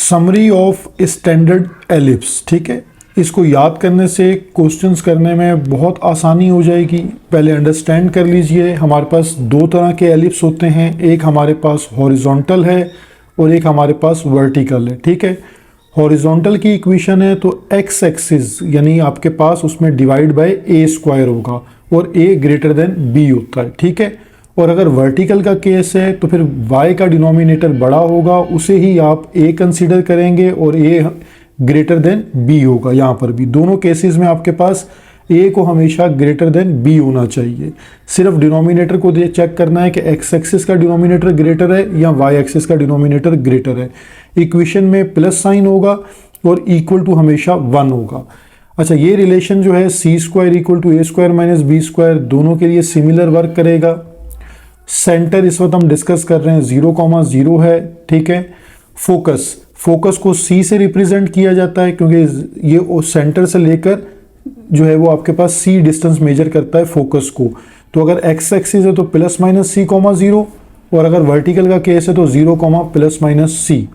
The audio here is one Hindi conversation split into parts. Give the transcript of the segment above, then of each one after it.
Summary of standard ellipse. ठीक है, इसको याद करने से क्वेश्चंस करने में बहुत आसानी हो जाएगी। पहले अंडरस्टैंड कर लीजिए, हमारे पास दो तरह के एलिप्स होते हैं, एक हमारे पास हॉरिजॉन्टल है और एक हमारे पास वर्टिकल है। ठीक है, हॉरिजॉन्टल की इक्वेशन है तो एक्स एक्सिस यानी आपके पास उसमें डिवाइड बाय ए स्क्वायर होगा और ए ग्रेटर देन बी होता है। ठीक है, और अगर वर्टिकल का केस है तो फिर y का डिनोमिनेटर बड़ा होगा, उसे ही आप a कंसीडर करेंगे और a ग्रेटर देन b होगा। यहाँ पर भी दोनों केसेस में आपके पास a को हमेशा ग्रेटर देन b होना चाहिए। सिर्फ डिनोमिनेटर को चेक करना है कि x एक्सिस का डिनोमिनेटर ग्रेटर है या y एक्सिस का डिनोमिनेटर ग्रेटर है। इक्वेशन में प्लस साइन होगा और इक्वल टू हमेशा 1 होगा। अच्छा, ये रिलेशन जो है C square equal to A square minus B square दोनों के लिए सिमिलर वर्क करेगा। सेंटर इस वक्त हम डिस्कस कर रहे हैं 0,0 है। ठीक है, फोकस को सी से रिप्रेजेंट किया जाता है क्योंकि ये सेंटर से लेकर जो है वो आपके पास सी डिस्टेंस मेजर करता है फोकस को। तो अगर एक्स एक्सिस है तो प्लस माइनस सी कॉमा 0 और अगर वर्टिकल का केस है तो 0 प्लस माइनस सी।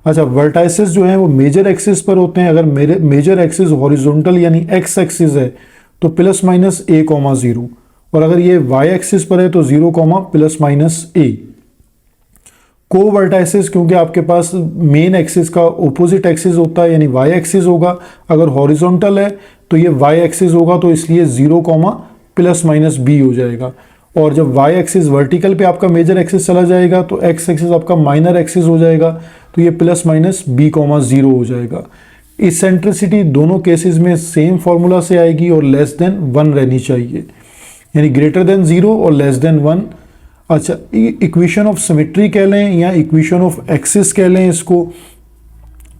अच्छा, वर्टाइसिस जो है वो मेजर एक्सिस पर होते हैं। अगर मेजर एक्सिस हॉरिजॉन्टल यानी एक्स एक्सिस है तो प्लस माइनस ए कॉमा 0 और अगर ये y एक्सिस पर है तो 0 प्लस माइनस a। को वर्टाइसिस क्योंकि आपके पास मेन एक्सिस का ओपोजिट एक्सिस होता है यानी y एक्सिस होगा। अगर हॉरिजॉन्टल है तो ये y एक्सिस होगा तो इसलिए 0 प्लस माइनस b हो जाएगा। और जब y एक्सिस वर्टिकल पे आपका मेजर एक्सिस चला जाएगा तो x एक्सिस आपका माइनर एक्सिस हो जाएगा तो ये प्लस माइनस b 0 हो जाएगा। इसेंट्रिसिटी दोनों केसेस में सेम फॉर्मूला से आएगी और लेस देन 1 रहनी चाहिए यानी ग्रेटर देन 0 और लेस देन 1। अच्छा, इक्वेशन ऑफ सिमेट्री कह लें या इक्वेशन ऑफ एक्सिस कह लें इसको,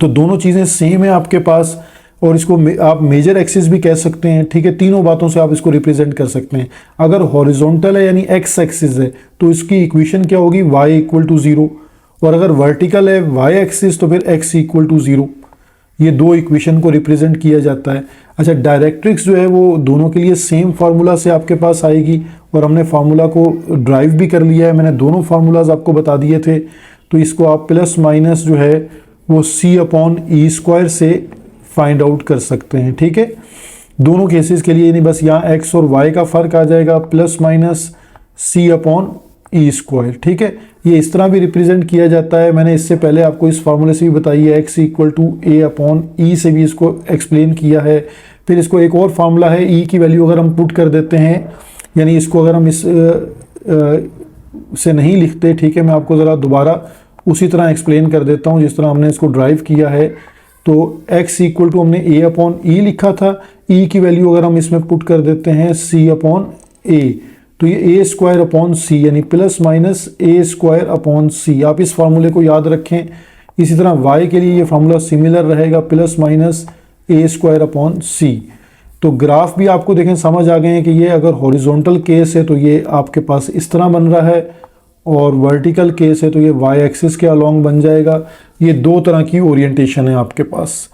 तो दोनों चीज़ें सेम है आपके पास और इसको आप मेजर एक्सिस भी कह सकते हैं। ठीक है, तीनों बातों से आप इसको रिप्रेजेंट कर सकते हैं। अगर हॉरिजॉन्टल है यानी एक्स एक्सिस है तो इसकी इक्वेशन क्या होगी, y इक्वल टू 0 और अगर वर्टिकल है y एक्सिस तो फिर x इक्वल टू 0। ये दो इक्वेशन को रिप्रेजेंट किया जाता है। अच्छा, डायरेक्ट्रिक्स जो है वो दोनों के लिए सेम फार्मूला से आपके पास आएगी और हमने फार्मूला को ड्राइव भी कर लिया है। मैंने दोनों फार्मूलाज आपको बता दिए थे। तो इसको आप प्लस माइनस जो है वो c/e² से फाइंड आउट कर सकते हैं। ठीक है, दोनों केसेस के लिए, नहीं बस यहाँ x और y का फ़र्क आ जाएगा प्लस माइनस c/e²। ठीक है, ये इस तरह भी रिप्रेजेंट किया जाता है। मैंने इससे पहले आपको इस फार्मूले से भी बताई है, x इक्वल टू a/e से भी इसको एक्सप्लेन किया है। फिर इसको एक और फार्मूला है, e की वैल्यू अगर हम पुट कर देते हैं यानी इसको अगर हम इस से नहीं लिखते, ठीक है, मैं आपको ज़रा दोबारा उसी तरह एक्सप्लेन कर देता हूँ जिस तरह हमने इसको ड्राइव किया है। तो x इक्वल टू हमने a/e लिखा था, e की वैल्यू अगर हम इसमें पुट कर देते हैं c/a तो ये a² c यानी प्लस माइनस a² c। आप इस फार्मूले को याद रखें। इसी तरह y के लिए ये फार्मूला सिमिलर रहेगा प्लस माइनस a² c। तो ग्राफ भी आपको देखें समझ आ गए हैं कि ये अगर हॉरिजॉन्टल केस है तो ये आपके पास इस तरह बन रहा है और वर्टिकल केस है तो ये y एक्सिस के अलोंग बन जाएगा। ये दो तरह की ओरिएंटेशन है आपके पास।